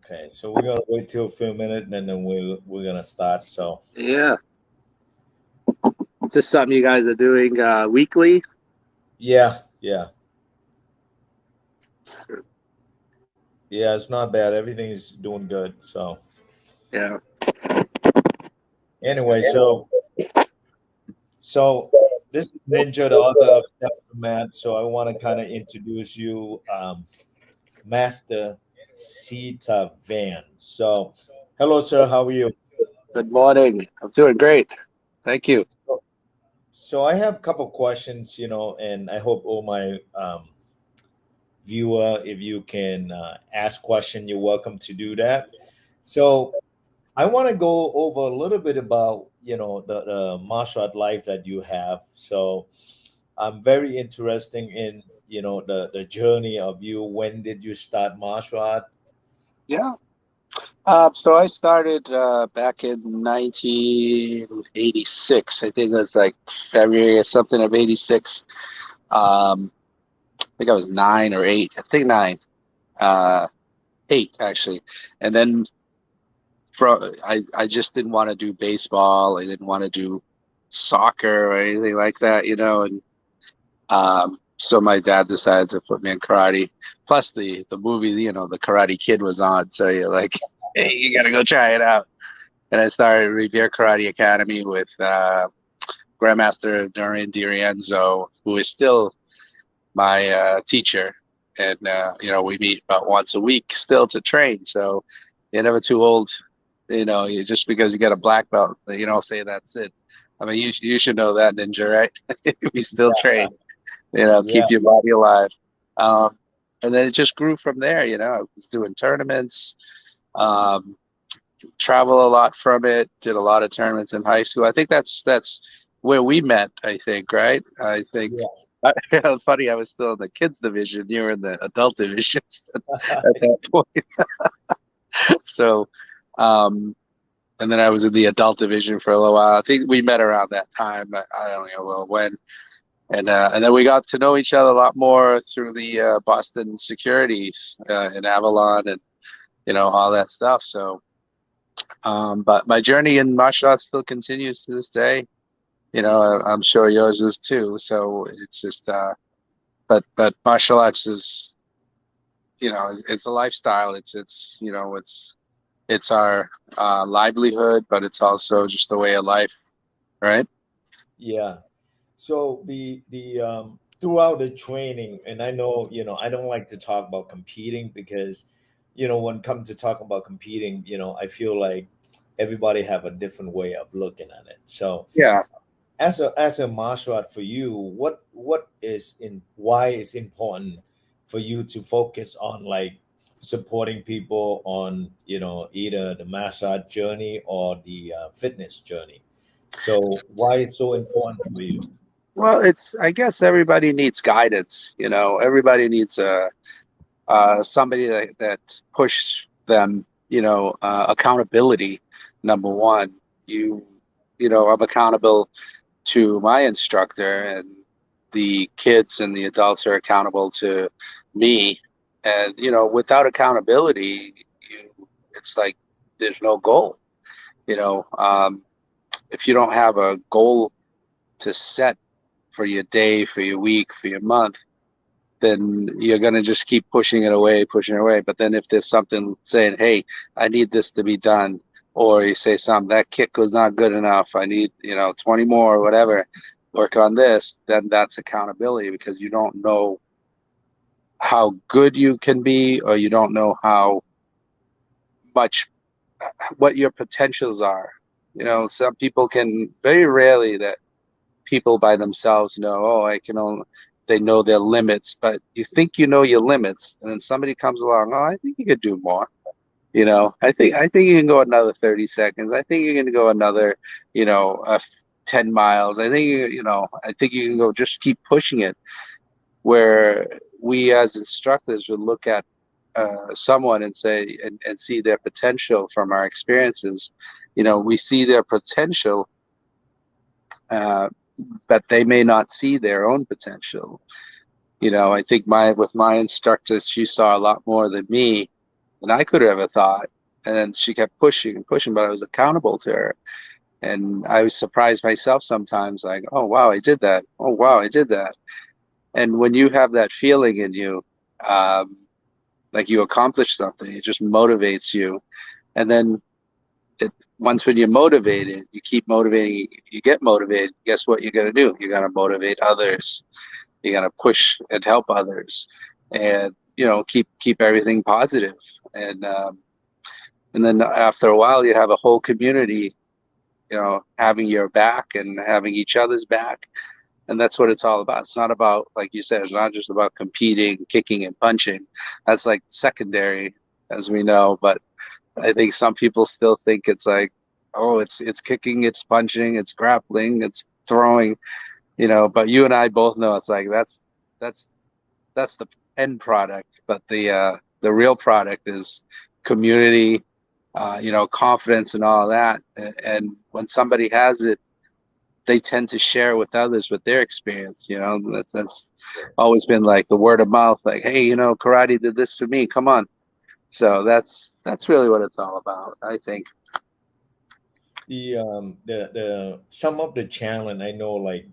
Okay, so we're gonna wait till a few minutes and then we're gonna start. So Yeah. Is this something you guys are doing weekly? yeah, yeah, yeah. It's not bad. Everything's doing good. So Yeah. anyway, so this is Ninja, the author of Step to Math. So I want to kind of introduce you, Master SITA Van. So hello, sir. How are you? Good morning. I'm doing great. Thank you. So I have a couple questions, and I hope all my viewer, if you can ask question, you're welcome to do that. So I want to go over a little bit about the martial art life that you have. So I'm very interested in the journey of you. When did you start martial art? Yeah. So I started back in 1986. I think it was like February or something of 86. I think I was 9 or 8. I think 9. Uh, 8 actually. And then I just didn't want to do baseball. I didn't want to do soccer or anything like that, and so my dad decided to put me in karate. Plus the movie, the Karate Kid was on, so you're like, hey, you gotta go try it out. And I started Revere Karate Academy with Grandmaster Dorian DiRienzo, who is still my teacher, and we meet about once a week still to train. So you're never too old. You just because you get a black belt, you don't say that's it. I mean, you should know that, Ninja, right? We still train. Keep your Yes. body alive. Um, and then it just grew from there. I was doing tournaments, um, travel a lot from it. Did a lot of tournaments in high school. I think that's where we met. I think, right? I think. Yes. Funny, I was still in the kids division. You were in the adult division at that point. So, um, and then I was in the adult division for a little while. I think we met around that time. I don't know when. And then we got to know each other a lot more through the Boston securities in Avalon and all that stuff. So, but my journey in martial arts still continues to this day. I'm sure yours is too. So it's just, but martial arts is, it's a lifestyle. It's our livelihood, but it's also just a way of life, right? Yeah. So the throughout the training, and I know I don't like to talk about competing because when it comes to talking about competing, I feel like everybody have a different way of looking at it. So Yeah. as a martial art for you, what is in why is important for you to focus on like supporting people on either the martial art journey or the fitness journey? So why is so important for you? Well, I guess everybody needs guidance. Everybody needs somebody that push them. Accountability. Number one, I'm accountable to my instructor, and the kids and the adults are accountable to me. And without accountability, it's like there's no goal. You know, um, if you don't have a goal to set for your day, for your week, for your month, then you're going to just keep pushing it away. But then if there's something saying, hey, I need this to be done, or you say something, that kick was not good enough, I need, 20 more or whatever, work on this, then that's accountability because you don't know how good you can be, or you don't know how much, what your potentials are. Some people can, very rarely that people by themselves know, oh, they know their limits, but you think you know your limits, and then somebody comes along, oh, I think you could do more. I think you can go another 30 seconds. I think you're going to go another, 10 miles. I think you can go, just keep pushing it. Where we as instructors would look at someone and say, and see their potential from our experiences. We see their potential, uh, but they may not see their own potential. I think with my instructors, she saw a lot more than me, than I could have ever thought. And then she kept pushing and pushing, but I was accountable to her. And I was surprised myself sometimes, like, oh wow, I did that. Oh wow, I did that. And when you have that feeling in you, um, like you accomplished something, it just motivates you. And then it, once when you're motivated, you keep motivating, you get motivated. Guess what you're gonna do? You're gonna motivate others. You're gonna push and help others, and keep everything positive. And then after a while, you have a whole community, having your back and having each other's back. And that's what it's all about. It's not about, like you said, it's not just about competing, kicking and punching. That's like secondary, as we know. But I think some people still think it's like, oh, it's kicking, it's punching, it's grappling, it's throwing, but you and I both know it's like that's that's the end product. But the real product is community, confidence and all of that. And when somebody has it, they tend to share with others with their experience. That's always been like the word of mouth, like, hey, karate did this to me, come on. So that's really what it's all about, I think. The some of the challenge I know, like,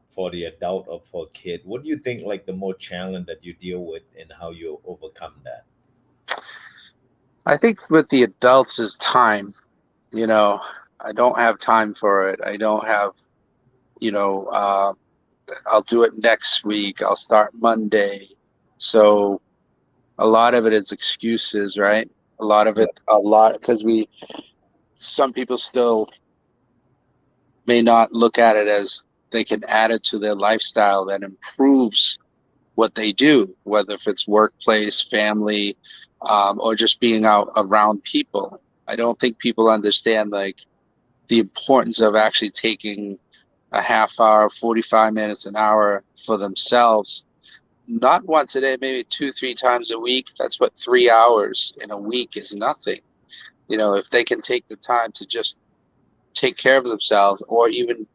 for the adult or for kid, what do you think, like, the more challenge that you deal with and how you overcome that? I think with the adults is time. you know I don't have time for it. I don't have, you know I'll do it next week, I'll start Monday. So a lot of it is excuses, right? Yeah. A lot, because we some people still may not look at it as they can add it to their lifestyle that improves what they do, whether if it's workplace, family, or just being out around people. I don't think people understand like the importance of actually taking a half hour, 45 minutes, an hour for themselves. Not once a day, maybe two, three times a week. That's what 3 hours in a week is nothing. If they can take the time to just take care of themselves, or even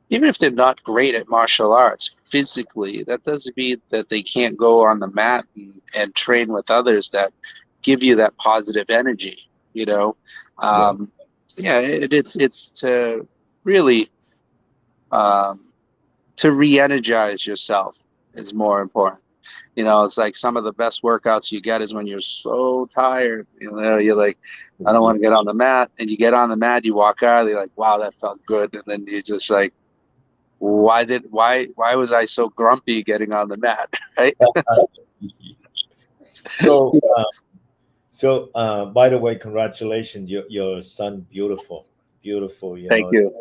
if they're not great at martial arts physically, that doesn't mean that they can't go on the mat and train with others that give you that positive energy. You know, Yeah. um, yeah, it's to really, um, to re-energize yourself is more important. It's like some of the best workouts you get is when you're so tired. You're like, I don't Yeah. want to get on the mat, and you get on the mat, you walk out, you're like, wow, that felt good, and then you just like, why was I so grumpy getting on the mat, right? So, by the way, congratulations, your son, beautiful, beautiful. Thank you.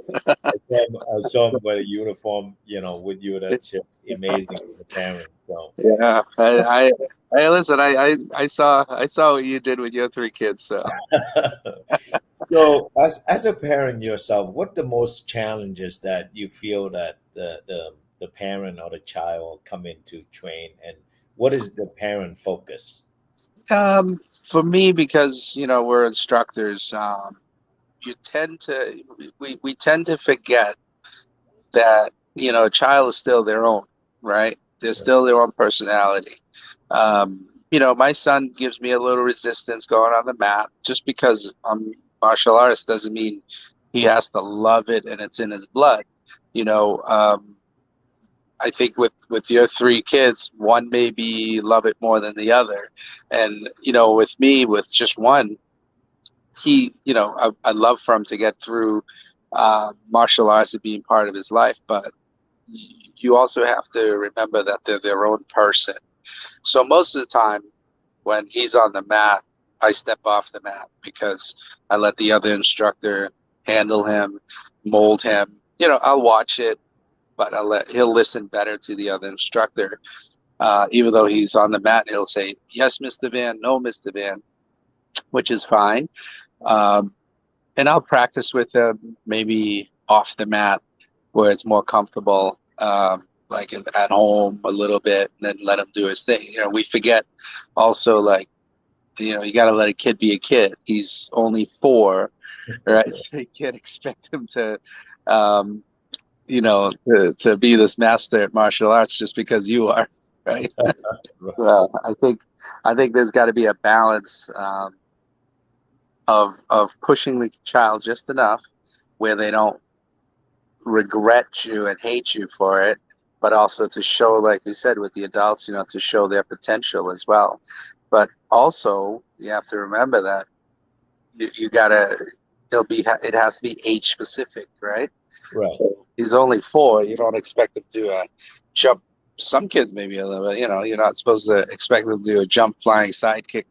I saw him wear a uniform, with you. That's just amazing as a parent. So, Yeah, I listen. I saw what you did with your three kids. So so as a parent yourself, what the most challenges that you feel that the parent or the child come in to train, and what is the parent focus? for me, because we're instructors, you tend to we tend to forget that a child is still their own, right? They're still their own personality. My son gives me a little resistance going on the mat. Just because I'm martial artist doesn't mean he has to love it and it's in his blood. You know, um, I think with your three kids, one maybe love it more than the other, and with me, with just one, I love for him to get through martial arts and being part of his life, but you also have to remember that they're their own person. So most of the time when he's on the mat, I step off the mat because I let the other instructor handle him, mold him. I'll watch it, but he'll listen better to the other instructor. Even though he's on the mat, he'll say, "Yes, Mr. Van, no, Mr. Van," which is fine. Um, and I'll practice with him maybe off the mat where it's more comfortable, like at home a little bit, and then let him do his thing. We forget also, like, you got to let a kid be a kid. He's only 4, right? So you can't expect him to, to be this master at martial arts just because you are. right? Right. Well, I think there's got to be a balance of pushing the child just enough where they don't regret you and hate you for it, but also to show, like we said with the adults, to show their potential as well. But also, you have to remember that you gotta, it has to be age specific, right? Right. So he's only 4. You don't expect him to jump. Some kids maybe a little bit, you're not supposed to expect them to do a jump, flying sidekick,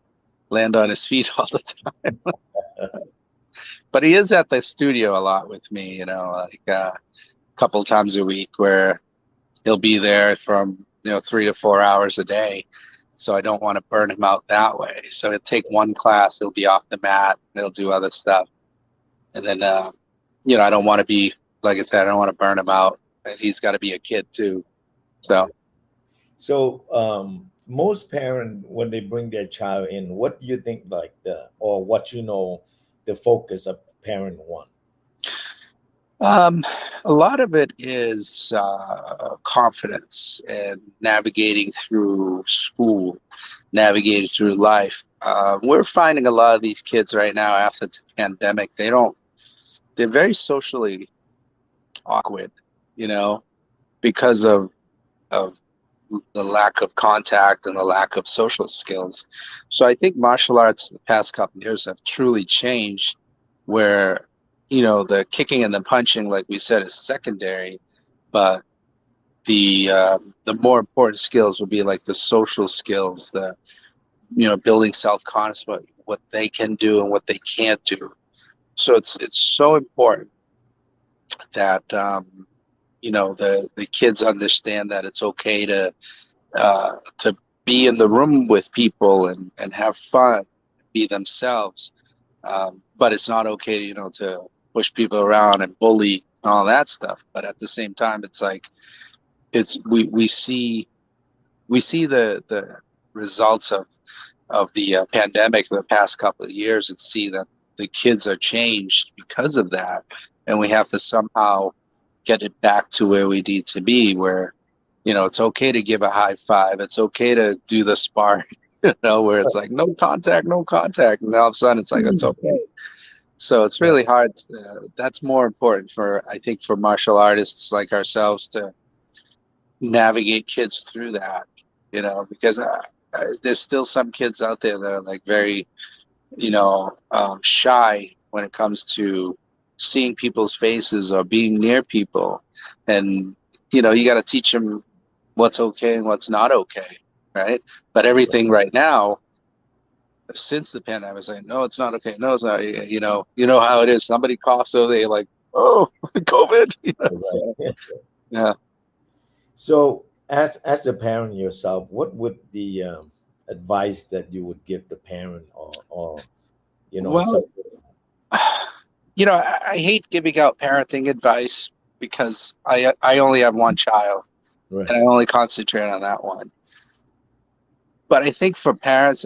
land on his feet all the time. But he is at the studio a lot with me, like a couple times a week where he'll be there from 3 to 4 hours a day. So I don't want to burn him out that way. So he'll take one class, he'll be off the mat, he'll do other stuff, and then I don't want to be, like I said, I don't want to burn him out. And he's got to be a kid too. So So, most parent when they bring their child in, what do you think like or what the focus of parent one? Um, a lot of it is confidence and navigating through school, navigating through life. We're finding a lot of these kids right now after the pandemic, they're very socially awkward, you know, because of the lack of contact and the lack of social skills. So I think martial arts the past couple of years have truly changed where, the kicking and the punching, like we said, is secondary, but the more important skills would be like the social skills, the building self-confidence, what they can do and what they can't do. So it's so important that the kids understand that it's okay to be in the room with people and have fun, be themselves. But it's not okay, to push people around and bully and all that stuff. But at the same time, it's like we see the results of the pandemic the past couple of years, and see that the kids are changed because of that, and we have to somehow get it back to where we need to be, where it's okay to give a high five, it's okay to do the sparring, where it's like no contact, no contact, and all of a sudden it's like it's okay. So it's really hard. That's more important I think, for martial artists like ourselves to navigate kids through that, because there's still some kids out there that are like very, shy when it comes to seeing people's faces or being near people. And, you got to teach them what's okay and what's not okay, right? But everything right now, since the pandemic, is like, no, it's not okay. No, it's not. You know how it is. Somebody coughs, so they like, oh, COVID. So, Right. yeah. So, as a parent yourself, what would the advice that you would give the parent, or some. Well, I hate giving out parenting advice because I only have one child and I Right. only concentrate on that one. But I think for parents,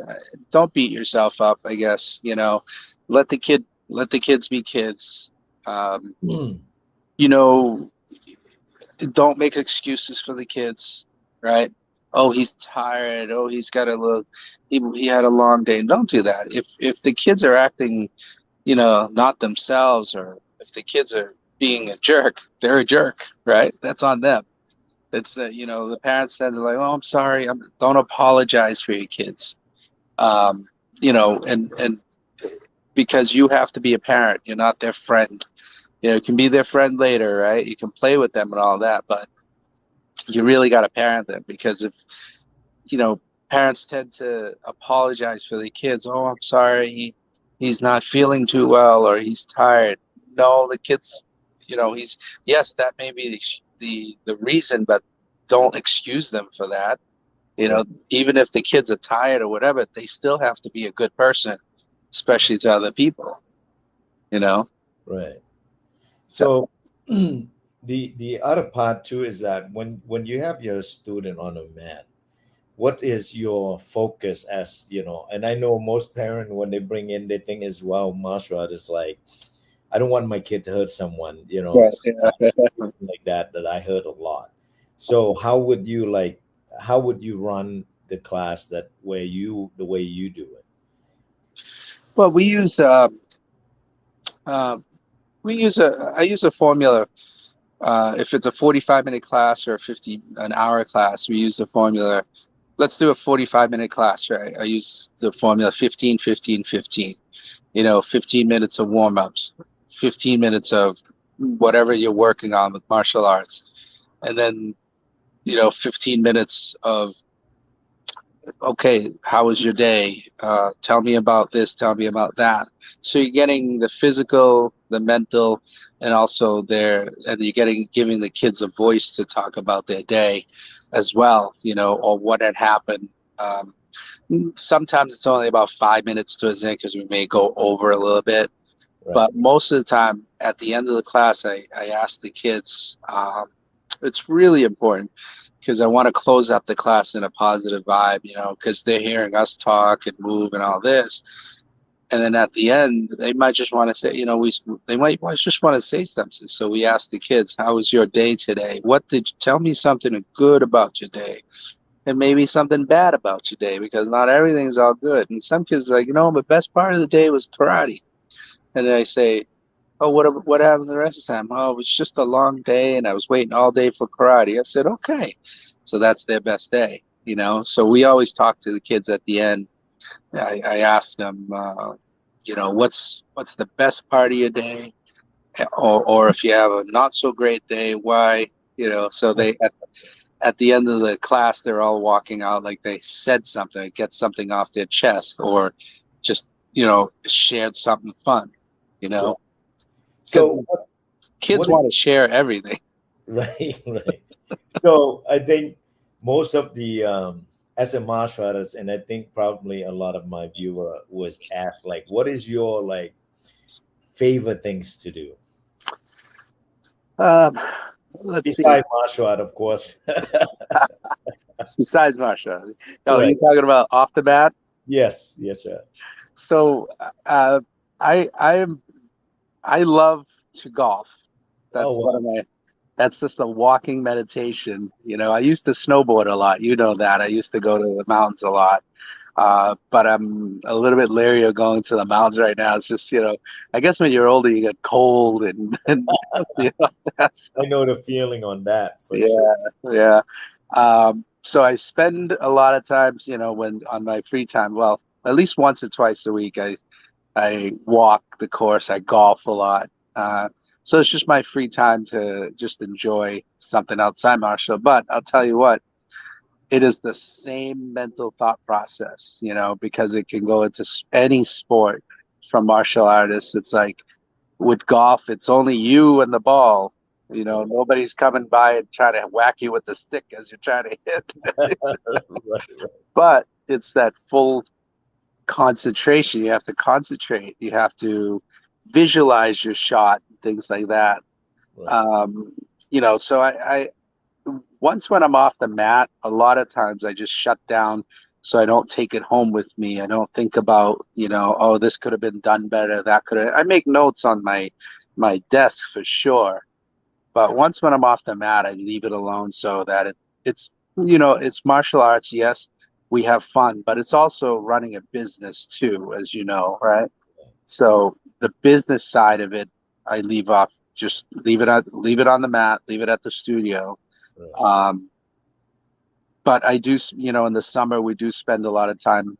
don't beat yourself up. I guess let the kids be kids. Um, Mm. you know, don't make excuses for the kids, right? Oh, he's tired. Oh, he's got a little. He had a long day. Don't do that. If the kids are acting, not themselves, or if the kids are being a jerk, they're a jerk, right? That's on them. It's the parents tend to like, oh, I'm sorry, don't apologize for your kids, um, and because you have to be a parent, you're not their friend. You can be their friend later, right? You can play with them and all that, but you really got to parent them, because if you know parents tend to apologize for the kids. Oh, I'm sorry, he's not feeling too well, or he's tired. No, the kids, he's, yes, that may be the reason, but don't excuse them for that. Right. Even if the kids are tired or whatever, they still have to be a good person, especially to other people. you know Right. so, So, the other part too is that when you have your student on a mat, what is your focus, as and I know most parents when they bring in, they think as well martial art is like, I don't want my kid to hurt someone, yeah, it's yeah. something like that I heard a lot. So how would you like, how would you run the class that where you the way you do it? Well, uh, I use a formula. If it's a 45-minute class or a 50 an hour class, we use the formula. Let's do a 45-minute class, right? I use the formula 15, 15, 15. 15 minutes of warm-ups, 15 minutes of whatever you're working on with martial arts, and then 15 minutes of, okay, how was your day? Tell me about this, tell me about that. So you're getting the physical, the mental, and also and you're giving the kids a voice to talk about their day as well, or what had happened. Um, Sometimes it's only about 5 minutes to a Zen because we may go over a little bit. Right. But most of the time, at the end of the class, I ask the kids, it's really important because I want to close out the class in a positive vibe, because they're hearing us talk and move and all this. And then at the end, they might just want to say, they might just want to say something. So we ask the kids, how was your day today? Tell me something good about your day? And maybe something bad about your day, because not everything's all good. And some kids are like, the best part of the day was karate. And then I say, oh, what happened the rest of the time? Oh, it was just a long day, and I was waiting all day for karate. I said, okay, so that's their best day, So we always talk to the kids at the end. I ask them, what's the best part of your day, or if you have a not so great day, why? So they at the end of the class, they're all walking out like they said something, get something off their chest, or just shared something fun, you Right. know, because So kids what is want to share everything. right, right. So I think most of the as a martial artist, and I think probably a lot of my viewer was asked like, what is your like favorite things to do Um, let's see. besides martial art, of course. Besides Marsha, no, Right. you talking about off the bat? Yes. Yes, sir. So, uh, I am I love to golf. Oh That's one wow. of my. That's just a walking meditation. I used to snowboard a lot. You know that. I used to go to the mountains a lot. But I'm a little bit leery of going to the mountains right now. It's just, I guess when you're older, you get cold and that's, I know the feeling on that for sure. yeah, yeah. So I spend a lot of times, when on my free time, well, at least once or twice a week, I walk the course, I golf a lot. So it's just my free time to just enjoy something outside martial. But I'll tell you what, it is the same mental thought process, because it can go into any sport from martial artists. It's like with golf, it's only you and the ball. Nobody's coming by and trying to whack you with the stick as you're trying to hit. Right, right, But it's that full concentration. You have to concentrate. You have to visualize your shot, things like that. right. Um, so I once when I'm off the mat, a lot of times I just shut down so I don't take it home with me. I don't think about, oh, this could have been done better. That could have. I make notes on my desk for sure. But once when I'm off the mat, I leave it alone so that it's martial arts. Yes, we have fun, but it's also running a business too, as you know, right? So the business side of it, I leave off. Just leave it on the mat, leave it at the studio. Right. Um, but I do, in the summer we do spend a lot of time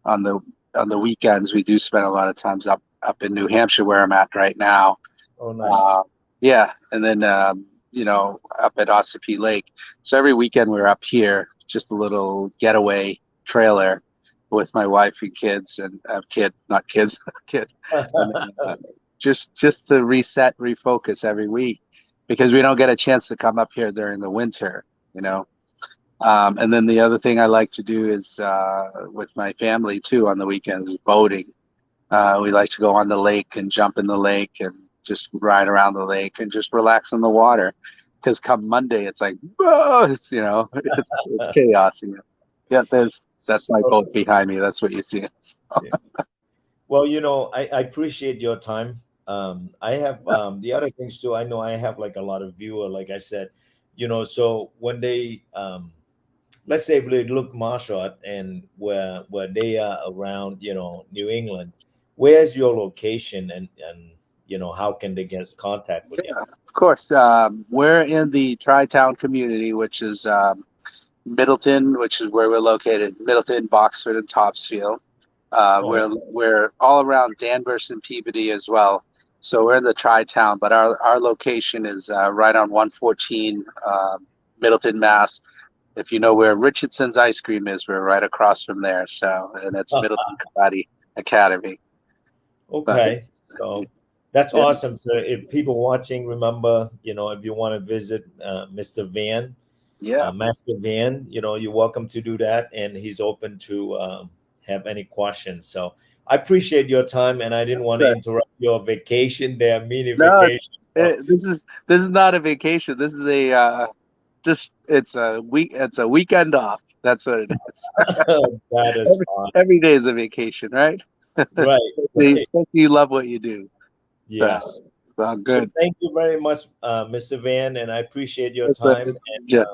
on the weekends. We do spend a lot of times up in New Hampshire where I'm at right now. Oh, nice. Uh, yeah, and then up at Ossipee Lake. So every weekend we're up here, just a little getaway trailer with my wife and kids and kid, not kids, kid, and just to reset, refocus every week because we don't get a chance to come up here during the winter, you know. And then the other thing I like to do is with my family too on the weekends is boating. We like to go on the lake and jump in the lake and just ride around the lake and just relax in the water. Because come Monday, it's like, whoa, it's chaos. Yeah, that's my So, boat behind me. That's what you see. So, yeah. Well, I appreciate your time. I have the other things too. I know I have like a lot of viewer, like I said, so when they let's say we look Marshall and where they are around, New England, where's your location, and how can they get contact with you? Yeah, of course. We're in the Tri-Town community, which is Middleton, which is where we're located. Middleton, Boxford, and Topsfield. Oh, We're all around Danvers and Peabody as well. So we're in the Tri-Town, but our location is right on 114 Middleton, Mass. If you know where Richardson's ice cream is, we're right across from there. So, and it's Middleton Karate Academy. But okay. So that's yeah, awesome. So if people watching, remember, if you want to visit Mr. Van, yeah. Master Van, you're welcome to do that, and he's open to have any questions. So I appreciate your time, and I didn't want to So, interrupt your vacation there, mini no, vacation. So, this is not a vacation. This is a just it's a week. It's a weekend off. That's what it is. that is every, fun. every day is a vacation, right? Right, right. Especially you love what you do. So, Yes. well, So good. thank you very much, Mr. Van, and I appreciate your It's a time, and pleasure.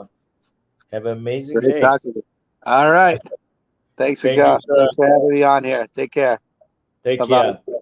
have an amazing Great day. talking to you. All right. Thanks Thank you, again. sir. Thanks for having me on here. Take care. Take Bye bye. care.